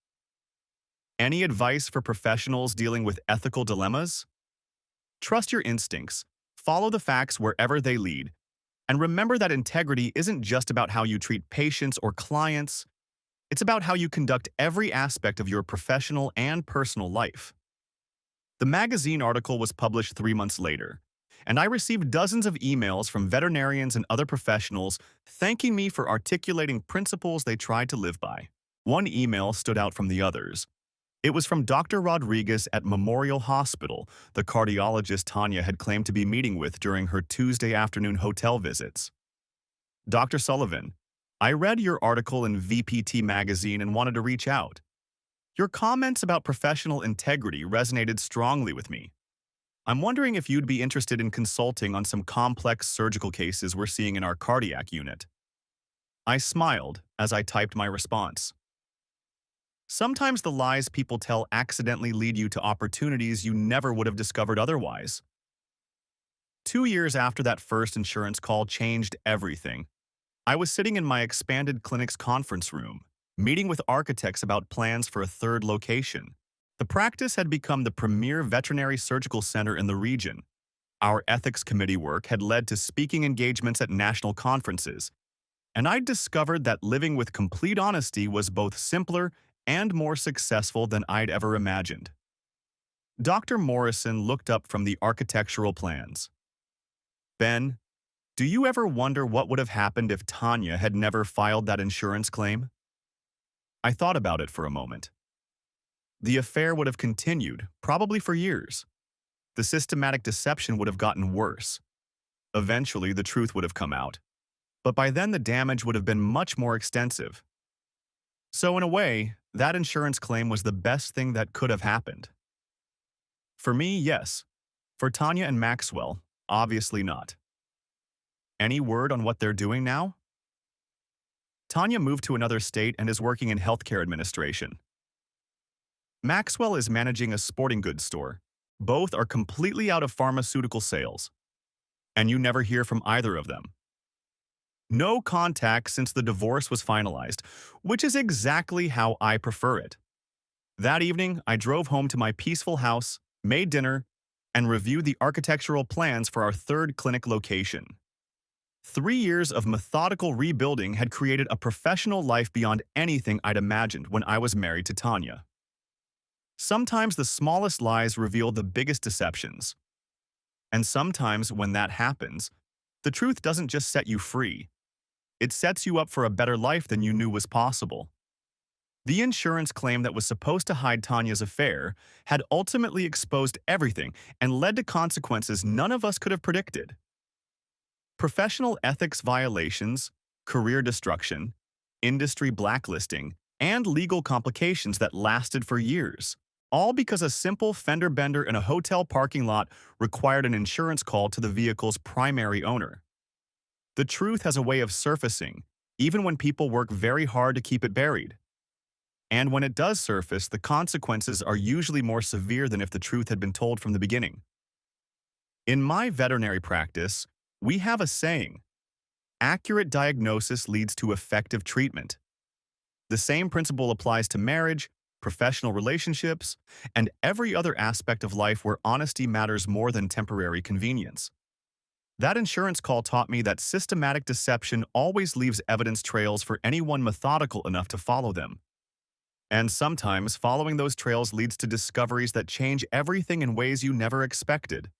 Any advice for professionals dealing with ethical dilemmas? Trust your instincts, follow the facts wherever they lead, and remember that integrity isn't just about how you treat patients or clients, it's about how you conduct every aspect of your professional and personal life. The magazine article was published 3 months later, and I received dozens of emails from veterinarians and other professionals thanking me for articulating principles they tried to live by. One email stood out from the others. It was from Dr. Rodriguez at Memorial Hospital, the cardiologist Tanya had claimed to be meeting with during her Tuesday afternoon hotel visits. Dr. Sullivan, I read your article in VPT magazine and wanted to reach out. Your comments about professional integrity resonated strongly with me. I'm wondering if you'd be interested in consulting on some complex surgical cases we're seeing in our cardiac unit. I smiled as I typed my response. Sometimes the lies people tell accidentally lead you to opportunities you never would have discovered otherwise. 2 years after that first insurance call changed everything. I was sitting in my expanded clinic's conference room, meeting with architects about plans for a third location. The practice had become the premier veterinary surgical center in the region. Our ethics committee work had led to speaking engagements at national conferences, and I'd discovered that living with complete honesty was both simpler and more successful than I'd ever imagined. Dr. Morrison looked up from the architectural plans. Ben, do you ever wonder what would have happened if Tanya had never filed that insurance claim? I thought about it for a moment. The affair would have continued, probably for years. The systematic deception would have gotten worse. Eventually, the truth would have come out. But by then, the damage would have been much more extensive. So in a way, that insurance claim was the best thing that could have happened. For me, yes. For Tanya and Maxwell, obviously not. Any word on what they're doing now? Tanya moved to another state and is working in healthcare administration. Maxwell is managing a sporting goods store. Both are completely out of pharmaceutical sales. And you never hear from either of them. No contact since the divorce was finalized, which is exactly how I prefer it. That evening, I drove home to my peaceful house, made dinner, and reviewed the architectural plans for our third clinic location. 3 years of methodical rebuilding had created a professional life beyond anything I'd imagined when I was married to Tanya. Sometimes the smallest lies reveal the biggest deceptions. And sometimes when that happens, the truth doesn't just set you free. It sets you up for a better life than you knew was possible. The insurance claim that was supposed to hide Tanya's affair had ultimately exposed everything and led to consequences none of us could have predicted. Professional ethics violations, career destruction, industry blacklisting, and legal complications that lasted for years, all because a simple fender bender in a hotel parking lot required an insurance call to the vehicle's primary owner. The truth has a way of surfacing, even when people work very hard to keep it buried. And when it does surface, the consequences are usually more severe than if the truth had been told from the beginning. In my veterinary practice, we have a saying: accurate diagnosis leads to effective treatment. The same principle applies to marriage, professional relationships, and every other aspect of life where honesty matters more than temporary convenience. That insurance call taught me that systematic deception always leaves evidence trails for anyone methodical enough to follow them. And sometimes following those trails leads to discoveries that change everything in ways you never expected.